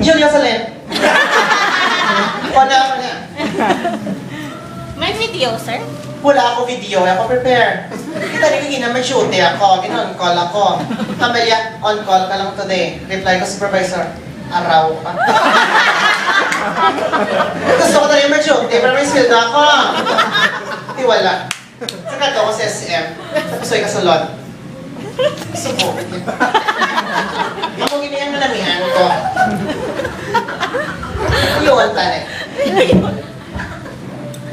Julia Salen. Wala ako na. May video, sir? Wala ako video, ako prepare. Kita rin kagina may shoot ako, gina-on-call ako. Kamalya, on-call ka lang today. Reply ko supervisor, araw ka. Gusto ko talagang may shoot, pero may skill na ako. Di wala. Saka ako sa SM, tapos ay kasulod. Gusto ko. Ako ginayang nalamihan ko. Iyon tanay.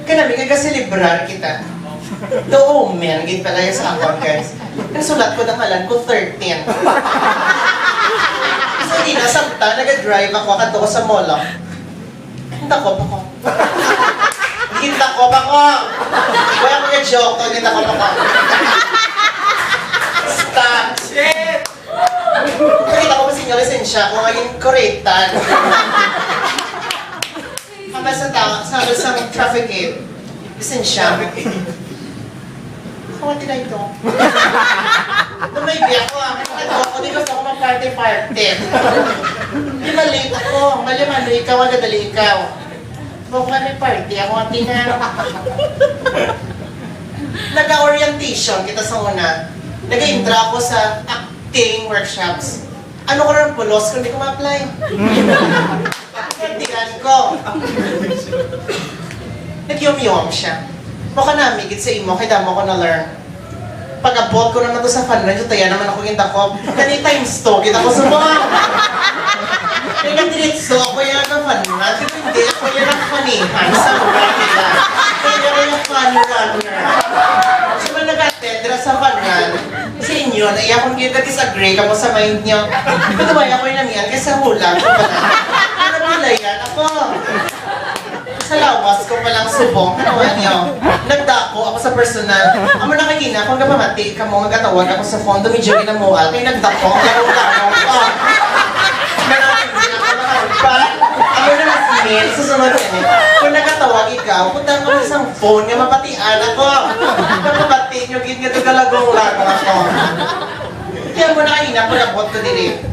Kanami kagasilibrar kita. Do men, gid pala yung sa account, guys. Nasulat ko dangalan ko 13. So di nasabta, nag-drive ako, kanto ko sa mall. Hinta ko pa ko. Hinta ko pa ko. Wala ko joke ko, hinta ko pa ko. Stop. Shit! Nakita ko pa sa inyo lisensya ko ngayon koretan. Hanggang sa tao, sa traffic aid. Lisensya. Ako nga ito. Lumaybi ako ako, di gusto ako mag-party-party. Di malate ako. Mali-malo ikaw, agadali ikaw. Huwag ka may party, ako nga tingnan. Nag-orientation kita sa una. Nag-intra ako sa acting workshops. Ano ko rin pulos kung hindi ko ma-apply? Tingnan ko. Nagyom-yom siya. Mukha namigit sa imo, kaya damo ko na-learn. Pag-abot ko naman to sa fundraise, taya naman ako ginta ko. Kani times 2, kita ko sa mga. Kaya nag-diretso ako yan ang fundraise. Kaya hindi ako yan ang funihan sa mga nila. Kaya ako yung fun runner. So, man nag-attend sa fundraise. Sa inyo, na iya kung disagree ka mo sa mind nyo. Pagkabay ako yung namihan, kaya sa hula ko pa na. Nagpilayan ako. Sa lawas ko palang subong, kanawan niyo. Nagdako ako sa personal. Amo nakikina, kung kapamati ka mo, nagkatawag ako sa phone, dumidyo ginamual, kaya nagdako, laro-laro ko. Nanakindi ako nakarpa. Amo na mas-mail, susunod yan eh. Kung nagkatawag ikaw, punta ko sa phone, nga mapatian ako. Kapamati nyo, gid nga galagong-lago ako. Kaya mo nakikina, kung nabot ko dili.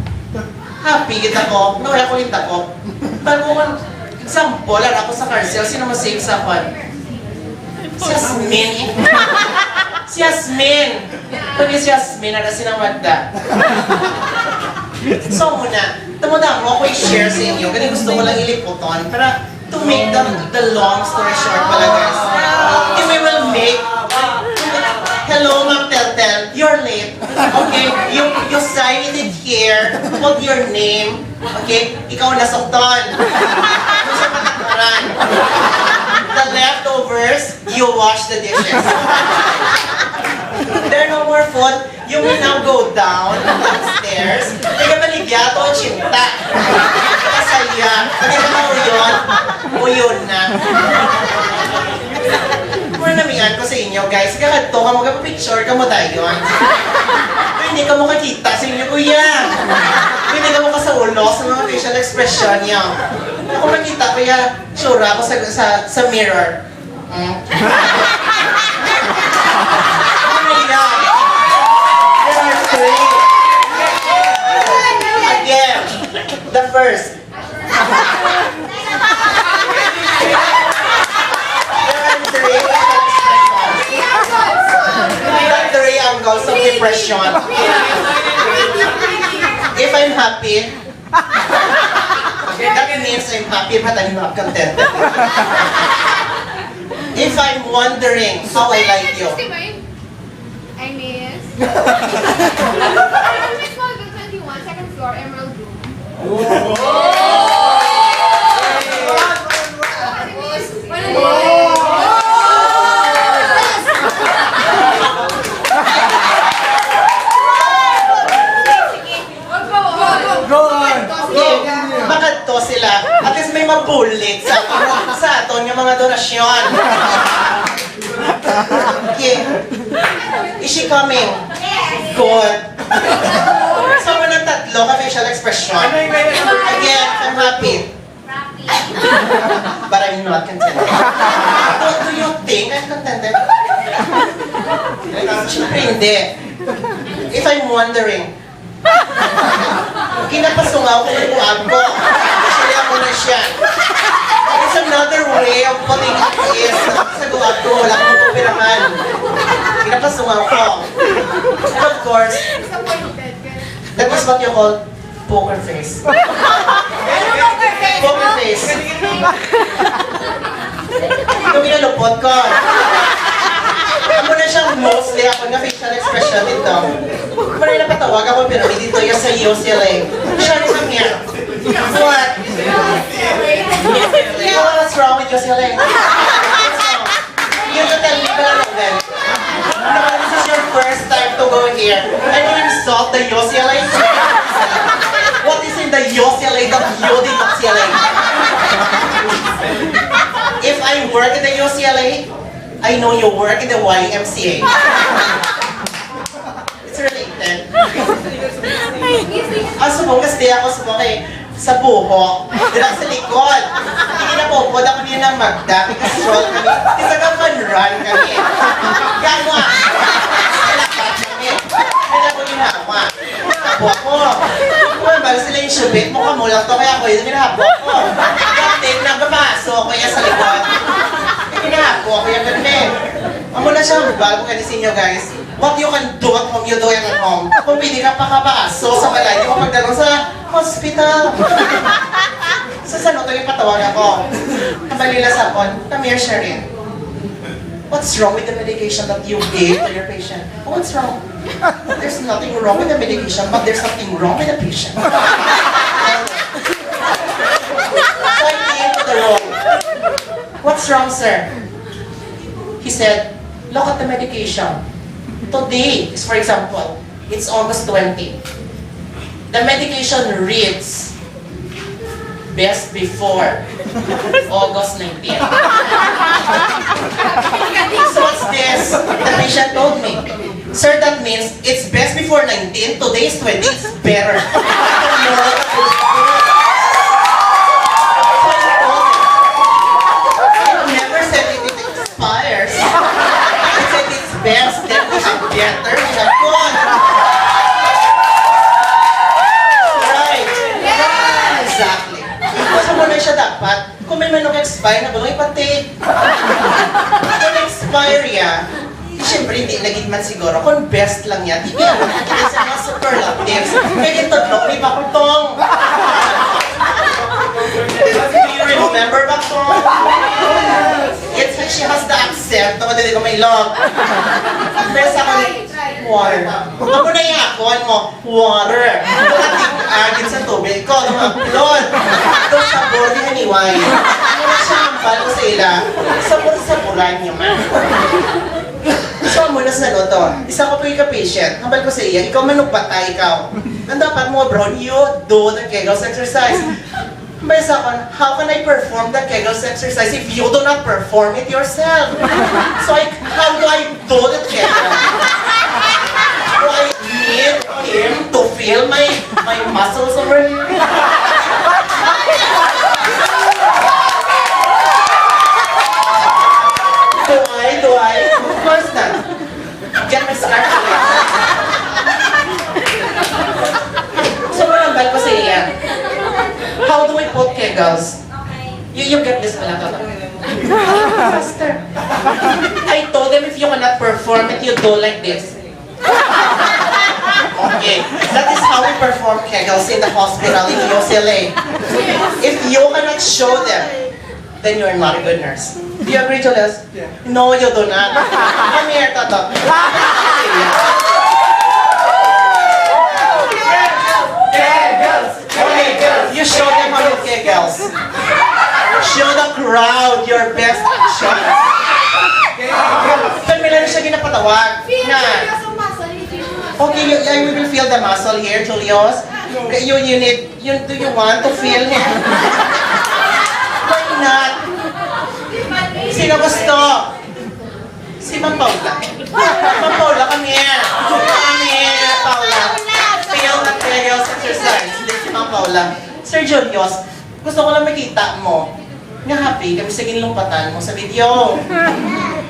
Happy kita ko, nawala ko yung tako. Bago ko, example, ako sa car sale, sino masave sa akin? Si Yasmin. Si Yasmin. Kung si Yasmin, na sinamagda. So muna, tumuda mo ako i-share sa inyo, kasi gusto ko lang iliputon para to make the long story short pala, guys. If we will make, hello, Ma'am Teltel, you're late. Okay, you sign it here, put your name, okay, ikaw nasukton. The leftovers, you wash the dishes. There are no more food. You will now go downstairs. Teka maligya to, chinta. Kasaya. Pwede na mauyon. Uyon na. Muna namihan ko sa inyo, guys. Kakadto ka mo picture ka mo dayon. Pero hindi ka mo kakita sa inyo, kuya. Hindi ka mo kasaulo sa mga facial expression niya. Ako makita, kaya sure ako sa mirror. Oh my God! There are three. Again, the first. There are three angles of depression. If I'm happy, that means I'm happy but I'm not contented. If I'm wondering how I like you. I miss. I miss Mall 21, second floor, Emerald Room. Bakit to sila? At least may mabulit sa aton yung mga donasyon. Okay. Is she coming? Good. So, walang tatlo ka facial expression. Again, I'm happy. But I'm not contented. Do you think I'm contented? Siyempre hindi. If I'm wondering, kinapasungaw ko yung buwag ko. But it is, sa guwag ko, wala akong pupirahan. Pinapasungan ko. And of course, Disappointed. that is what you call poker face. Poker face. Yung inalupot ko. Amo na siyang mostly ako na facial expression dito. Muna napatawag ako pero dito yung sa UCLA. Siya rin come here. What? You know what's wrong with UCLA? What's wrong? You don't tell me about them. No, this is your first time to go here. And you insult the UCLA? What is in the UCLA that you did not CLA? If I work in the UCLA, I know you work in the YMCA. It's related. Ang subong kasi ako subong sa buhok. Dilang sa likod. Hindi na po, ako niya ng Magda. Kasi-stroll kami. Kasi ka-run kami. Gano'n. Kalakat kami. Kaya ako ginawa. Tapo ako. Kung bago sila yung subit, mukha mo lang to. Kaya ako yung ginahapo ko. Kapit, nagpapasok ko yan sa likod. Ginahapo ako yung ganun. Amo na siya, bago kanisin nyo guys. What you can do at home, you do it at home. Kung pwede ka pakapaso sa balay, di mo magdalong sa hospital. Sa sano to yung patawag ako. Kabalila sa kon, come here, Sherin. What's wrong with the medication that you gave to your patient? Oh, what's wrong? There's nothing wrong with the medication, but there's something wrong with the patient. So I came to the room. What's wrong, sir? He said, look at the medication. Today is, for example, it's August 20. The medication reads best before August 19. So what's this? The patient told me, sir, that means it's best before 19, today is 20, it's better. I never said it expires. I said it's best, then we have better, we have good. Right. Exactly. Kasi muna siya dapat, kung may manok expire na balong ipatake. Kung expire yan, siyempre hindi naging man siguro. Kung best lang yan, hindi yan. Hindi sa mga superlatives. Kaya ito, may bakutong. Do you remember bakutong? It's like she has the accent. Naman din ko may love. Best ako water. Ako na yakon mo, water. Pagkating agit sa tubig ko, lumapilon. Ito sa body haniway. Ano na siya ang balo sa ila? Sabor-saboran niyo man. So, muna sa ano to, isa ko po yung ka-patient, hambal ko sa iya, ikaw manugbata, ikaw. Ang dapat mo, bro, you do the Kegels exercise. Hambal sa akin, how can I perform the Kegels exercise if you do not perform it yourself? So, how do I do the Kegels? Do I need him to feel my muscles over here? Do I? Of course not. Get my scarf away. So, manambal ko sa iya. How do we put Kegels? You get this pala to. Faster. I told them if you cannot perform it, you do like this. Okay, that is how we perform Kegels in the hospital in UCLA. If you cannot show them, then you're not a good nurse. Do you agree, Julius? Yeah. No, you do not. Come here, Toto. Okay, you show them how you Kegels. Show the crowd your best shots. Pero may lang siya ginapatawag. Feel Na, yung muscle, hindi yung muscle. okay, we will feel the muscle here, Julius. You need, do you want to feel him? Why not? Sino gusto? Si Ma'am Paula. Ma'am Paula, come here. Come here, Paula. Feel the Kegels exercise. Hindi si Ma'am Paula. Sir Julius, gusto ko lang makita mo. Nga happy kami sa ginlumpatan mo sa video.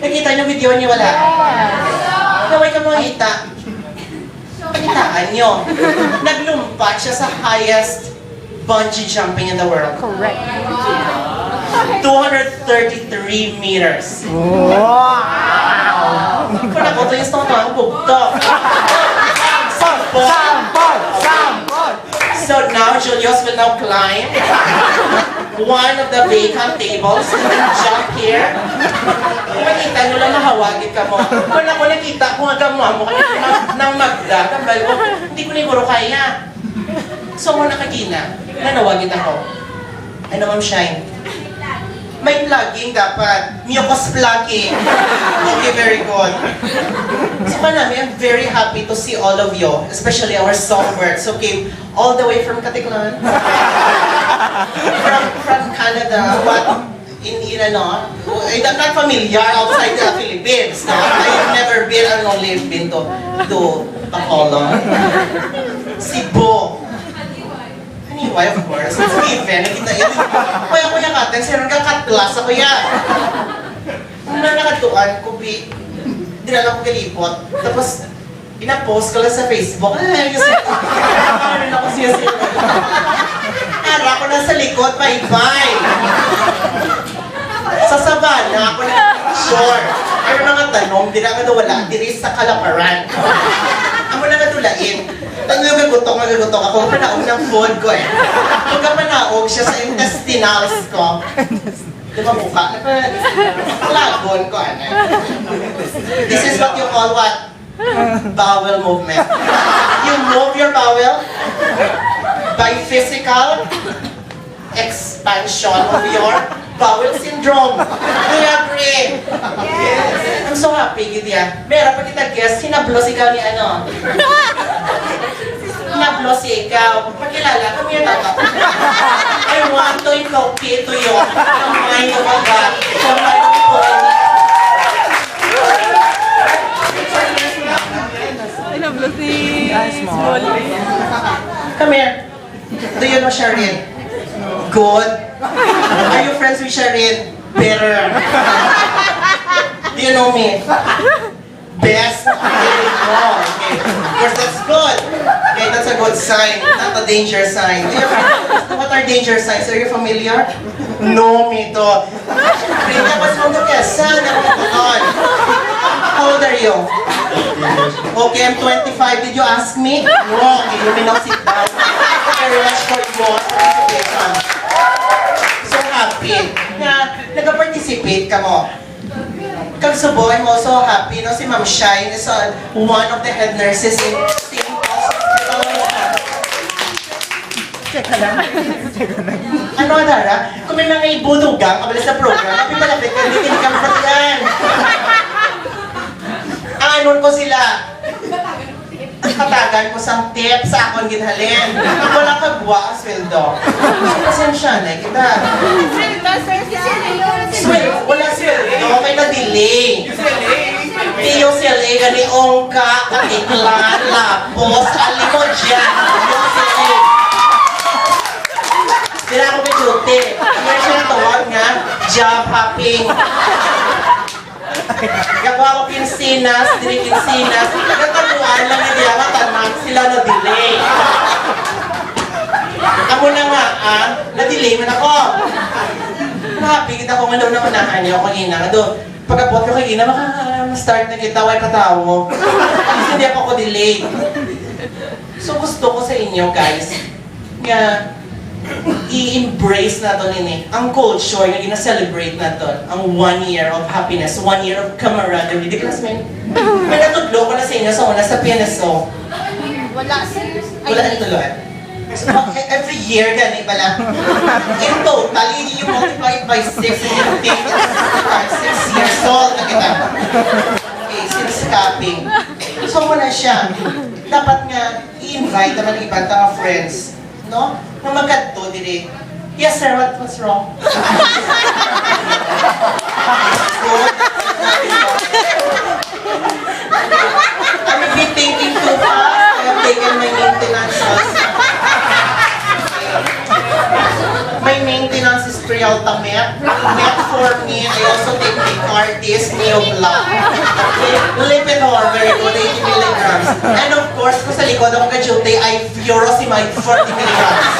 Nakita niyo video niya wala? Naway ka makita. Pakitaan niyo. Naglumpat siya sa highest bungee jumping in the world. Correct. 233 meters. Kung nakoto yung stone ang bugto. So now Julius will now climb one of the vacant tables and then jump here. Kung makita nyo lang mahawagin ka mo. Kung ako nakita ko nga mo kanina ng magda, tambal ko, hindi ko niguro kaya. So mo nakagina, nanawagin ako. Ano ma'am Shine? May plugging dapat. Mucus plugging. Okay, very good. So manami, I'm very happy to see all of you, especially our songbirds who came all the way from Katiklan. from Canada. What? In ano? I'm not familiar outside the Philippines. No? I've never been, I've only been to Bacolod. Cebu. Anyway, of course. It's given. Nakita yun. Kaya ko yung kateng, sir, nagka-cut-glass ako yan. Nung nakatuan ko, dinala ko kalipot. Tapos, ina-post ko lang sa Facebook. Ay, yung ano ako siya. Ara ko nasa likod, bye-bye. Sa Savannah, ako nag-picture. Pero mga tanong, di na ka wala, diri sa Kalaparan. Amo na natulain. Nagagutok ako. Panaog ng food ko eh. Pagka panaog siya sa intestinals ko. Di ba mukha? Lagon ko, ano. This is what you call what? Bowel movement. You move your bowel by physical expansion of your bowel syndrome. Do you agree? Yes. I'm so happy, Gidia. Meron pa kita guess, hinablos ikaw ni ano? Hinablos ikaw. Pagkilala, kami yung tata. I want to inculcate to you the mind of a God, the mind of God. Hinablos si Small. Come here. Do you know Sharin? Good. Are you friends with Sharin? Better. Do you know me? Best? Okay. Of course, that's good. Okay, that's a good sign, not a danger sign. What are danger signs? Are you familiar? No, me to. Rina was from the Quezon. How old are you? Okay, I'm 25. Did you ask me? No. Okay, you may now sit down. Thank you very much for your participation. So happy na nag-participate ka mo. Kagsubo, I'm also happy, no? Si Ma'am Shine is one of the head nurses in St. Hospital. Ano, Dara? Kung may mga ibudugang, kabalas sa program, kapit-lapit ka, hindi ka mapatiyan. Anon ko sila. Katagan ko sang tip sa akong ginhalin. Wala kagwa ang sweldo. Pasensya na kita. Wala sweldo, may na-delay. Tiyo sila, gani ongka, katiklan, lapos, alimod dyan. Hindi ako may duty. Meron siya tawag nga, job hopping. Gagawa ko pinsinas, diri pinsinas. Nagtaluan lang hindi ako tanang sila na-delay. Ako na nga, na-delay man ako. Happy kita ko nga daw na manahan niyo ako ina. Pagkabot ko kay ina, maka-start na kita, wala katawo. Kasi hindi ako delayed. So gusto ko sa inyo guys, nga i-embrace na to nini. Ang culture na gina-celebrate na to. Ang 1 year of happiness, 1 year of camaraderie. Di classmate? May natudlo ko na sa inyo sa una sa PNSO. Wala, sir. Wala na tuloy. So, every year, gani pala. In total, you multiply it by 6 and you think 6 years old na kita. Okay, since capping. So, wala siya. Dapat nga, i-invite naman ang ibang mga friends. No? Na magkadto, dili. Yes, sir, what's wrong? Good. I'm be thinking too fast. I have taken my maintenance. My maintenance is Prialta Met. Met for me, I also take the artist, Neo Black. Okay, Lipitor, very good, 80 milligrams. And of course, kung sa likod ako ka-duty, ay Furosemide, 40 milligrams.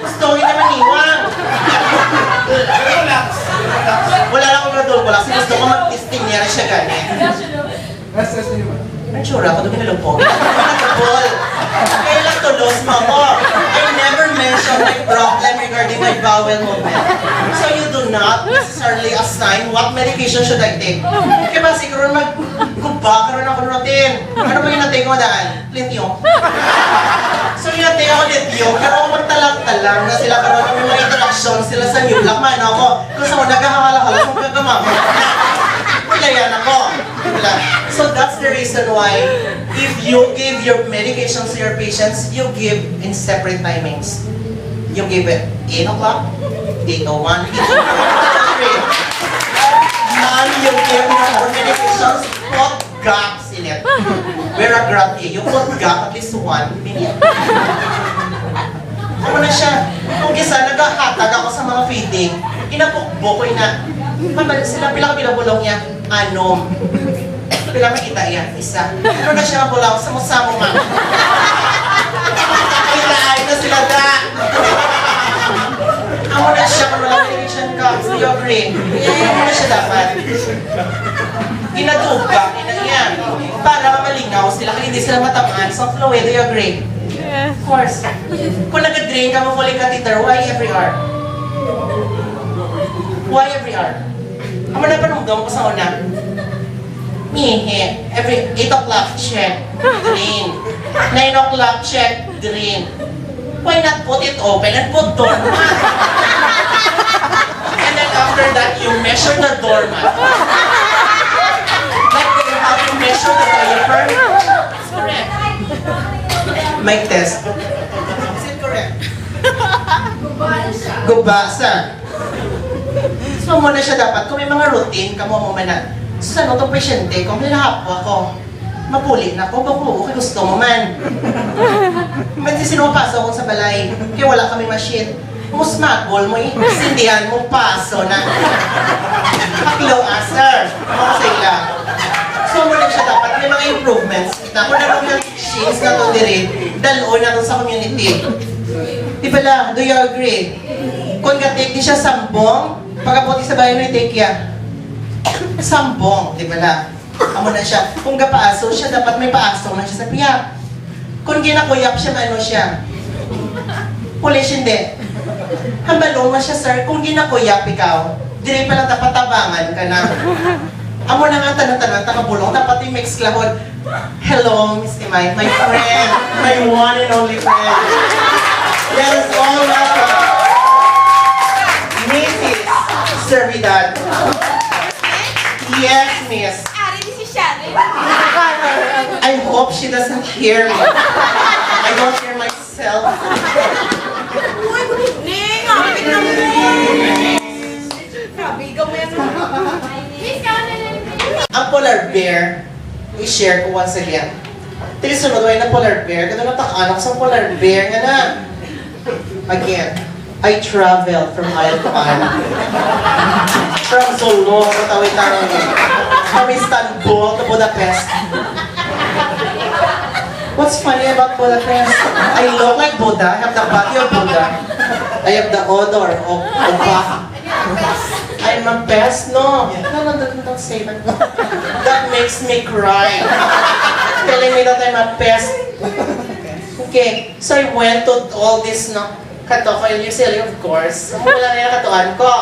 Gusto ko naman iwan. siya ganit. Ang tsura ko, doon nalupog. Nagkabol. Kaya lang tulos mo ako. I never mentioned my problem regarding my bowel movement. So you do not necessarily assign what medication should I take. Kaya ba siguro magkuba, karoon ako routine. Ano ba yung natay ko daan? Lithium. So yung natay ako lithium, pero ako magtalang-talang na sila karoon ng mga interaction sila sa New Black man ako. Kung saan mo nagkakahala-hala kung gagamamit. Wala yan ako. Wala. So that's the reason why if you give your medications to your patients, you give in separate timings. You give it 8 o'clock, 8:01, 8:03. None you give your medications, put gaps in it. Where a gap is, you put gap at least 1 minute. Ako na siya. Kung isa, naghahatag ako sa mga feeding, inapukbo ko na. Mabalik sila, pila ka pinabulong niya? Anom. Pila makita yan? Isa. Ano na siya bulaw? Samo-samo nga. Kitaan na sila da. Amo na siya kung walang medication cups. Do you agree? Amo na siya dapat. Ginatuga, yan. Para malingaw sila, kaya hindi sila matamaan sa fluid. Do you agree? Yes. Of course. Kung nag-drain ka mo fully catheter, why every hour? Why every hour? Amo na panungdong ko sa una. Mihe, every 8 o'clock check, drain. 9 o'clock check, drain. Why not put it open and put doormat? And then after that, you measure the doormat. Like you have to measure the diaper. It's correct. Mic test. Is it correct? Gubasa. So muna siya dapat, kung may mga routine, kamo mo man. So sa itong pasyente, kung hinahapo ako, mapuli na ako, bago okay gusto mo man. Ba't sino mapasok ako sa balay? Kaya wala kami machine. Mas magol mo eh, sindihan mo, paso na. Haklo aser, mga sila. So muna siya dapat, may mga improvements. Kita ko na mga machines na ito dire, daloy na ito sa community. Di pala, do you agree? Kung ka-take di siya sambong, pagkaputi sa bayan na i-take ya. Sambong, di ba na? Amo na siya. Kung gapaaso siya, dapat may paaso na siya sa piyak. Kung ginakuyap siya, ano siya? Pulis hindi. Hambalong mo siya, sir. Kung ginakuyap ikaw, dire pa lang dapat tabangan ka na. Amo na nga tanang-tanang, takabulong. Dapat yung mix lahod. Hello, Miss Imay, my friend. My one and only friend. Let us all welcome Mrs. Servidad. Yes, miss. Ari, this is Sharon. I hope she doesn't hear me. I don't hear myself. Uy, good evening. Kapit na mo. Grabe, gawin mo. Miss, Ang polar bear, i-share ko once again. Tilisunod ay na polar bear. Kaya natakaan ako sa polar bear nga na. Again, I traveled from Alpan. From Solo, Katawi-Tarang, from Istanbul to Budapest. What's funny about Budapest? I look like Buddha. I have the body of Buddha. I have the odor of Bach. I'm a pest? No. No, don't say that. That makes me cry. Telling me that I'm a pest. Okay, so I went to all this, no? Katoka yung UCLA, of course. Wala na yung katuan ko.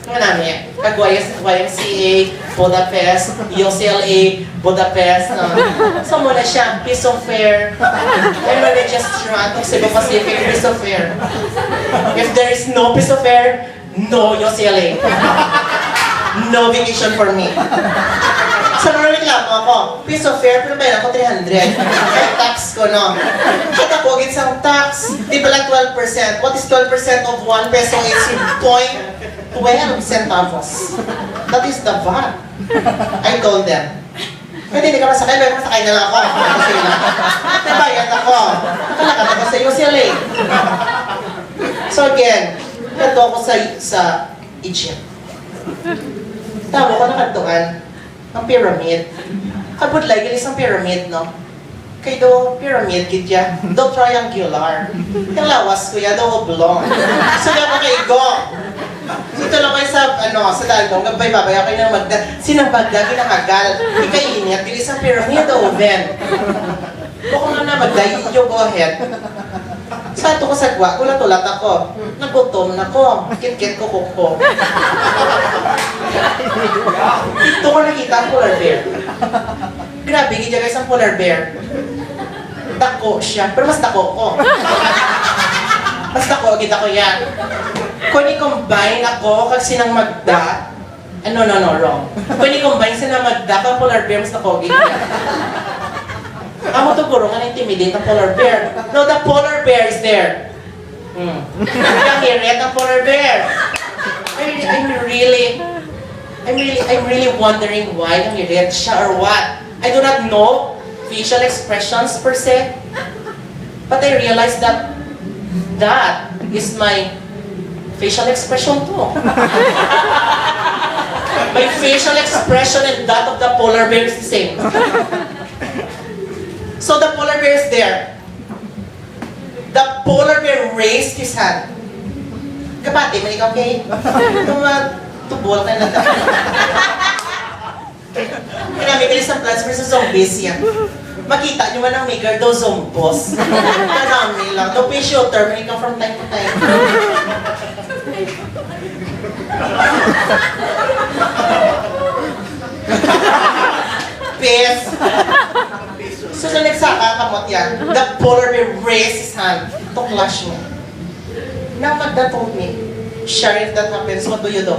Ano namin? YMCA, Budapest, UCLA, Budapest, no? So muna siya, piece of fare. I'm a registrant of Cebu Pacific, piece of fare. If there is no piece of fare, no UCLA. No vacation for me. So narireklamo ako, piece of fare, pero bayan ako 300. Kaya tax ko, no? Kita ko, isang tax, di pala 12%. What is 12% of 1 peso? It's 0.12 centavos. That is the VAT. I told them. Pwede hindi ka masakay, pero masakay na lang ako. Kasi lang. Nabayad ako. Nakalakat ako sa UCLA. So again, ito ako sa Egypt. Tama ko nakantuan ang pyramid. Kabudlay, gilis ang pyramid, no? Kay do pyramid, gidya. Do triangular. Yung lawas ko ya, do oblong. So, yan ako kay go. So, Ito lang kayo sa, sa dalgong, gabay-babay ako ng magda. Sinabagda, ginakagal. Ikainit, yung isang pyramid oven. Kung nga na magda, you go ahead. Sa ito ko sagwa, kulat-ulat ako. Nagutom na ko. Kit-kit ko kuko. Ito ko nakita ang polar bear. Grabe, gidya guys ang polar bear. Dako siya, pero mas dako ko. Mas dako, kita ko yan. Kung i-combine ako kag sinang magda, no, wrong. Kung i-combine sinang magda kag polar bear, mas dako, gita. Ako to guro nga intimidate ang polar bear. No, the polar bear is there. Yung hirit ang polar bear. I'm really wondering why yung hirit siya or what. I do not know facial expressions per se, but I realized that that is my facial expression too. My facial expression and that of the polar bear is the same. So the polar bear is there. The polar bear raised his hand. Kapati, may ikaw okay? Tubol ka na daw. Pinamibilis ang Plants vs. Zombies yan. Makita nyo man ang maker daw zombos. Marami lang. No pay shooter, may ikaw from time to time. Pes. So na nagsaka kamot yan, the polar bear raised his hand to clutch me. Now Magda told me, Share, if that happens, what do you do?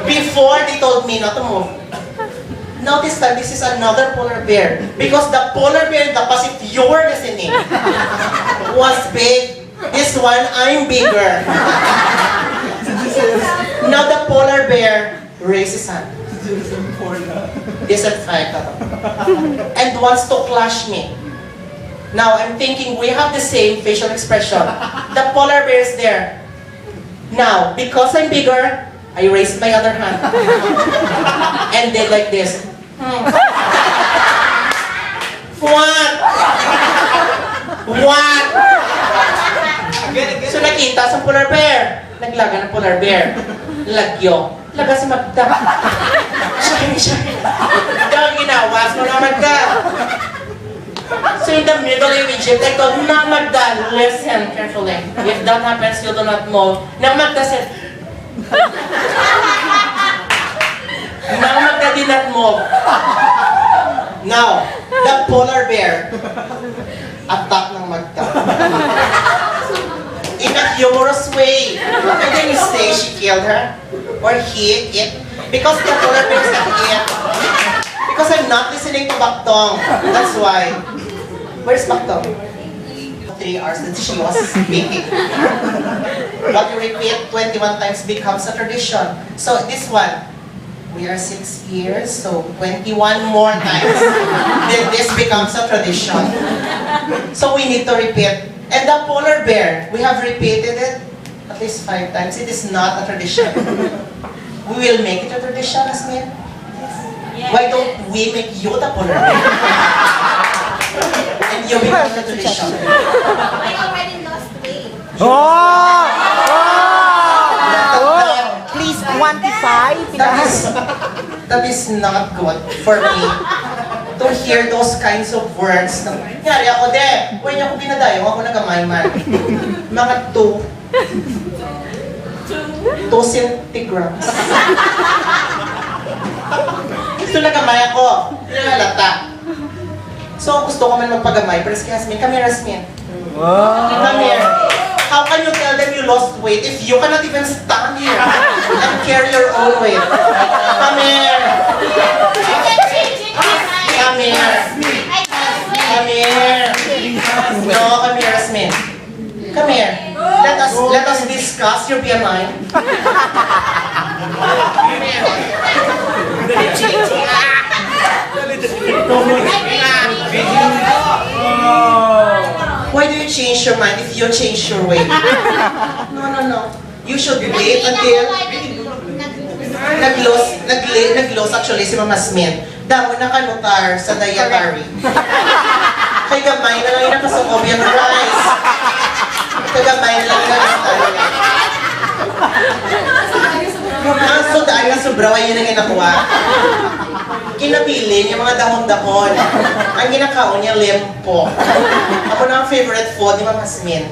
Before they told me not to move. Now this time, this is another polar bear. Because the polar bear in the past, if you were listening, was big. This one, I'm bigger. Now the polar bear raises his hand. Disinfect and wants to clash me. Now I'm thinking we have the same facial expression. The polar bear is there. Now, because I'm bigger, I raised my other hand and did like this. What? What? So nakita sa polar bear. Naglaga ng polar bear. Lagyo. Laga si Magda. Siya. Ito ang ginawas mo na Magda. So in the middle of Egypt, I told na Magda, listen carefully. If that happens, you do not move. Na Magda said, na Magda did not move. Now, the polar bear attack ng Magda. In a humorous way. And then you say she killed her or he, it. Because the polar bear said it. Because I'm not listening to Baktong. That's why. Where's Baktong? 3 hours that she was speaking. What you repeat 21 times becomes a tradition. So this one, we are 6 years, so 21 more times. Then this becomes a tradition. So we need to repeat. And the polar bear, we have repeated it at least 5 times. It is not a tradition. We will make it a tradition, Asmin. Why don't we make you the polar bear? And you become the tradition. I already lost weight. Please quantify. That is not good for me to hear those kinds of words. Yari ako, de, when ako binadayo, ako nagamay-man. Mga 2 centigrams. Gusto nagamay ako. Nahalata. So, gusto ko man magpagamay. Pero si Hasmin, come here, Hasmin. Come here. How can you tell them you lost weight if you cannot even stand here and carry your own weight? Come here. Come here. Come here. No, come here, Asmin. Come here. Let us discuss your BMI. Come here. Why do you change your mind if you change your weight? No. You should wait until nag-loss actually si Mama Smith. Damo na kanutar sa dietary. Kay gamay na lang yung nakasukob yung rice. Kay gamay na lang yung Ang sudaan na sobraw ay yun ang ginakuha. Kinabilin yung mga dahon-dahon. Ang ginakaon niya, lempo. Ako na ang favorite food ni Ma'am Hasmin.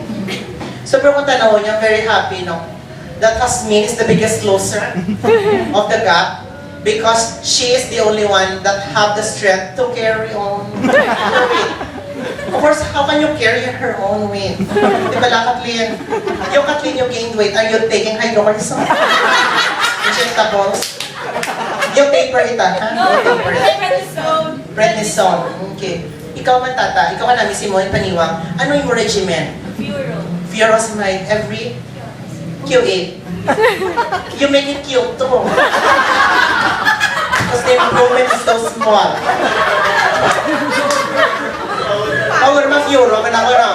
So, pero kung tanaw niya, very happy, no? That Hasmin is the biggest loser of the gap because she is the only one that have the strength to carry on her weight. Of course, how can you carry her own weight? Di ba lang, Kathleen? Yung Kathleen, you gained weight, are you taking hydrocortisone? Injectables? Yung taper ita, ha? Yung taper. Prednisone. Okay. Ikaw man, tata, ikaw ka namin si Moen Paniwang. Ano yung regimen? Furosemide every Q8. You make it cute too. Because the improvement is so small. Power ma Furo, manako na.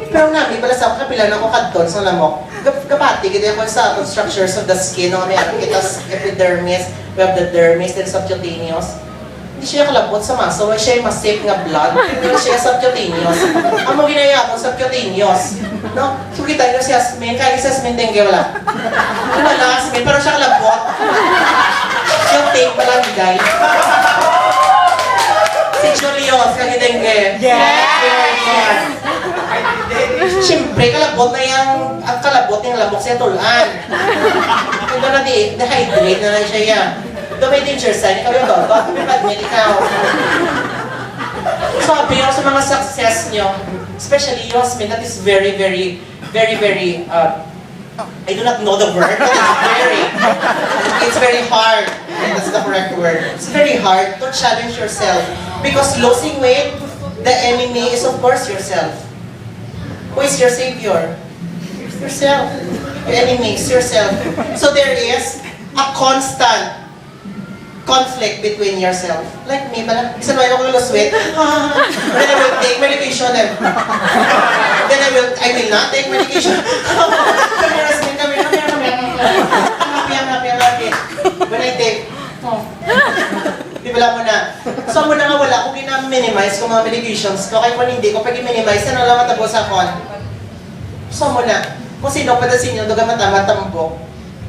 Pero namin, pala sa kapila na ko kadton sa lamok. Kapati, kita ako sa structures of the skin, no? May kita epidermis, we have the dermis, then subcutaneous. Hindi siya kalabot sa muscle, siya yung masip nga blood, hindi siya subcutaneous. Ang mga ginaya ako, subcutaneous. No? So kita nyo si Asmin, kaya si Asmin dengue wala. Wala Asmin, pero siya kalabot. Yung tape pala guys. Si Julius, kaya dengue. Yes! Siyempre, kalabot na yung, ang kalabot yung lamok siya tulan. Kung na dehydrate na lang siya yan. Ito may danger sign, ikaw yung doon, bakit may admit ikaw? Sabi ako sa mga success nyo, especially Yasmin, that is very, I do not know the word, but it's very hard. That's the correct word. It's very hard to challenge yourself. Because losing weight, the enemy is of course yourself. Who is your savior? Yourself. Your enemy is yourself. So there is a constant conflict between yourself. Like me, parang, isa naman ako lose weight. Then I will take medication. Then I will not take medication. Come here, Asmin, come here. I'm happy. When I take, di bala mo na. So mo na nga wala kung gina-minimize kung mga medications ko. Kaya kung hindi ko pag i-minimize, ano lang matabo sa kon. So mo na. Kung sino pa na sinyo, doon matambok.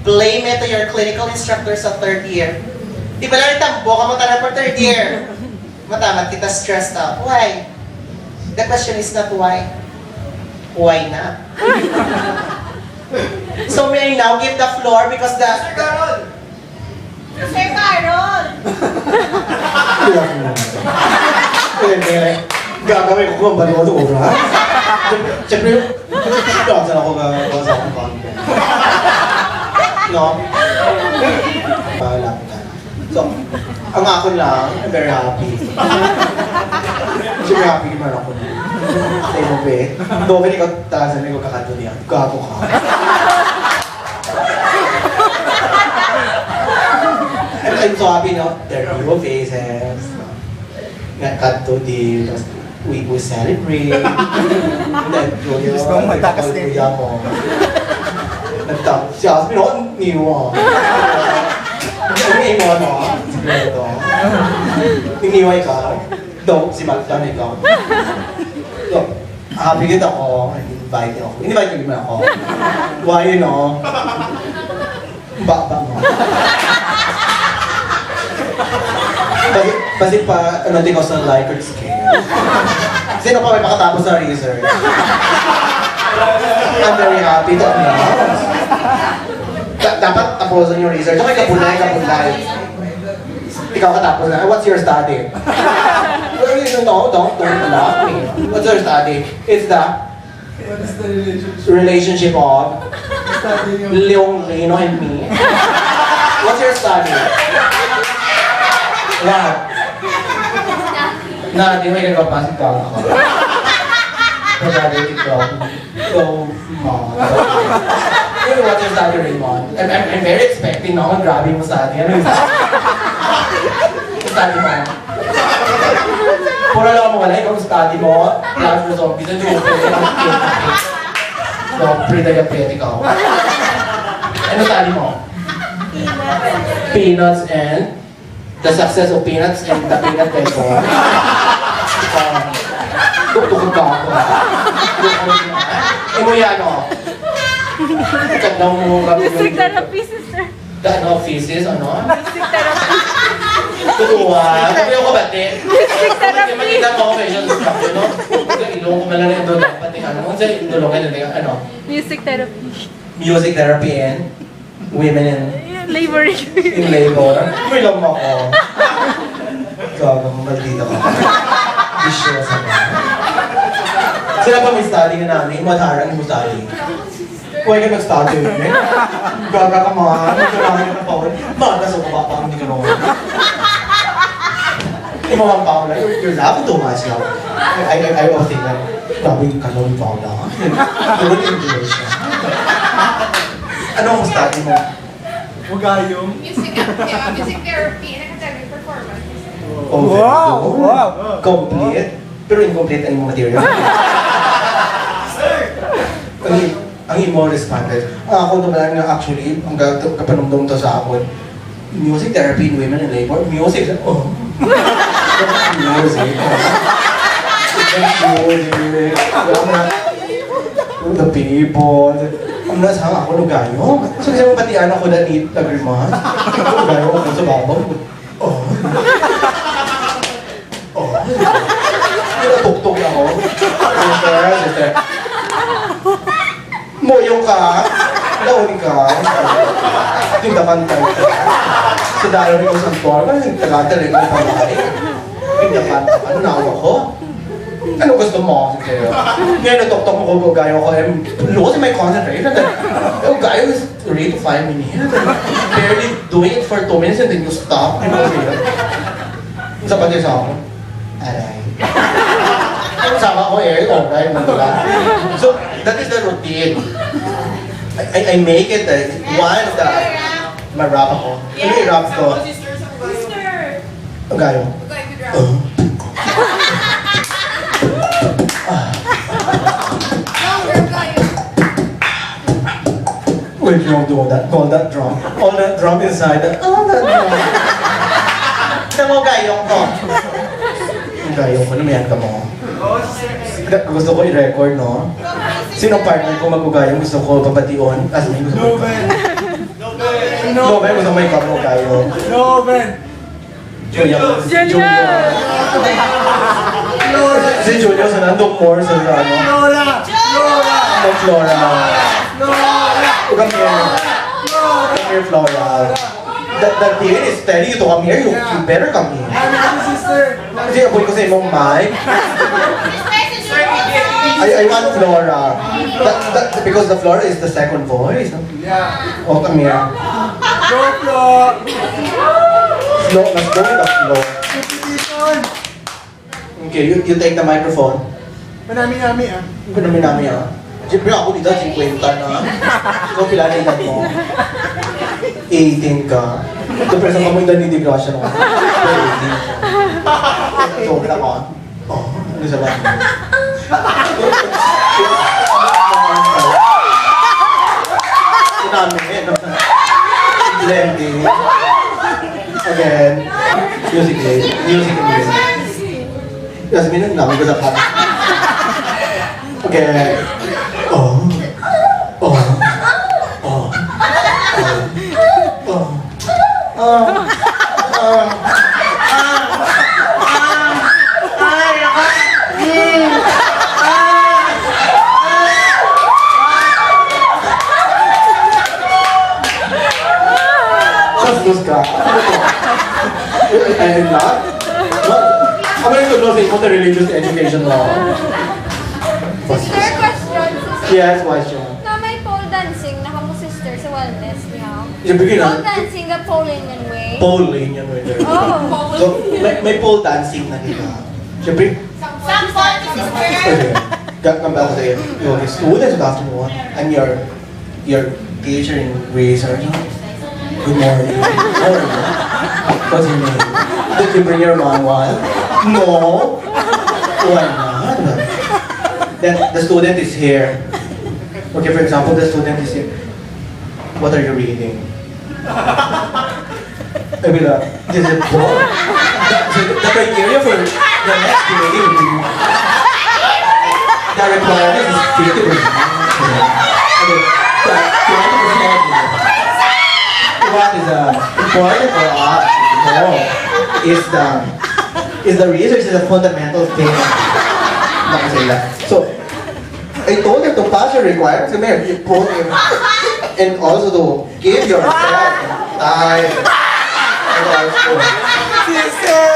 Blame it to your clinical instructor sa third year. Di ba lang itambo ka mo tanan for third year? Matamat kita stressed out. Why? The question is not why. Why na? So may I now give the floor because the... Sir Carol! Gagawin ko kung baliw ito ko, ha? Siyempre, saan ako gagawa sa akong bangka? No? Lapit ka. So, ang ako lang, I'm very happy. Super happy naman ako. Say mo, be. Doon ikaw talasan na ikaw kakato niya. Gato ka. I'm so happy, no? There are new faces. Nagkanto din. We celebrate. And then, Gusto mo matakas din. Kuya mo. Nagtap. Si Asmin, no? Niwa. Niwa, no? Sigurado. Iniwa ikaw. Do, si Magdan ikaw. So, happy kita ako. Invite ako. Invite ko naman ako. Why, you know? Baka mo. Kasi pa, ano din ako sa Likert scale. Sino pa may makatapos sa research? I'm very happy to announce. Dapat tapusin yung research. Okay, kapulay. Ikaw katapos na. What's your study? No, don't laugh me. What's your study? It's the What is the relationship? relationship of Studying of Leong Lino and me. What's your study? What? Na, di mo ikakapasok ka ako. Pagkakit ikaw. So, what's your study, Raymond? I'm very expecting na ako. Grabe mo study. Ano yung study mo? Pura lang ako wala. Ikaw study mo. Love for zombies. Ano yung so, pre-diabetic ako. Ano study mo? Peanuts and the success of peanuts and the peanut paper. Tuktukod ka ako. Eh mo yan o. daw mo kami Music therapy, sister. ano, physis, ano? Music therapy. Tutuwa. Sabi ko ba, te? Music therapy. Makita mo ako, facial structure, no? Ilong ko malang rin doon. Pati ano, sa ilong ka na, ano? Music therapy. Music therapy and women Laboring. in labor. May lang mo ako. Gaga, maldita ka. Vicious ako. Sila pa may study nga namin, mataran mo study. Huwag ka mag-study eh. Gaga ka mga, magkakaroon ka pa ulit. Bakit nasa baba pa, hindi ka naman. Yung mga Paula, you're laughing too much now. I was thinking, grabe yung kanon Paula. Good English. Ano ang study mo? Magayong. Music therapy, and academic performance. Oh, Wow! Wow! Complete. Pero incomplete ang iyong material. ang imo responded. Ako naman na actually, ang kapanumdum to sa akin, music therapy in women in labor. Music. Oh. Music. Music. The people. Ang nasang ako lugayo. So kasi mapatian ako na eat agrimas. Lugayo ako sa babaw. Oh. Oh. Natuktok ako. Sister. Moyong ka. Laon ka. Tindakan tayo. Sa dalo rin ko sa tour. Tagatal rin ko sa bahay. Tindakan. Ano na ako? Ano gusto mo? Sige. Ngayon natuktok mo ko gayo ko. I'm losing my concentration. Oh, gayo is 3 to 5 minutes. Barely doing it for 2 minutes and then you stop. Ano ba sila? Isa pa din sa ako. Aray. Sama ko eh, alright, nandula. So, that is the routine. I make it one of the... Ma-rap ako. Ano yung rap ko? Ang gayo. Wait, you don't do all that drum. All that drum inside. All that drum. Alam mo, gayong ko. Ang gayong ko, lumayan ka mo. Gusto ko i-record, no? Sino partner ko mag-ugayong gusto ko papation? As in, gusto ko. Noven, gusto ko may kapag-ugayong. Noven! Julia. Julia! Si Julia sa nandong more sa ano. Lola! Lola! No, Flora. Lola! Come here. Come here, Flora. The dean is telling you to come here. You better come here. Ano sister? Kasi apoy ko sa imong mic. I want Flora. Because the Flora is the second voice. Yeah. Oh, come here. Go, Flo! Flo, let's go with the flow. Competition! Okay, you take the microphone. Manami-nami ah. Pinamin namin ah. Siyempre ako dito, 50 na. Ikaw pila na edad mo? 18 ka. Siyempre sa kamoy na ni Gracia no? 18 ka. Sobra ka. Oh, ano sa lang? Sinami, blending. Again, music day. Music and music. Yasmin, ang namin ko sa kata. Okay. Oh. Oh. Oh. Oh. Oh. Bastos ka. I am not. How many to know sa imo religious education law? Sister, question. Yes, question. Na may pole dancing, nakamu sister sa wellness niya. Yung bigyan Pole na. dancing, the Polynesian way. Pole lane yan, whether. Oh. So, may pole dancing na kita. Siyempre, Some point, sister. okay. Come back to your students of afternoon. I'm your teacher in research. Good morning. How are you? What's your name? Did you bring your manual? No. Why not? Then the student is here. Okay, for example, the student is here. What are you reading? I mean, this is a book. The criteria for the next grade would be the requirement is 50%. Okay. What is important for us to know is the research is a fundamental thing. So, I told her to pass your requirements. Come here, you put him, and also to give yourself time. And also,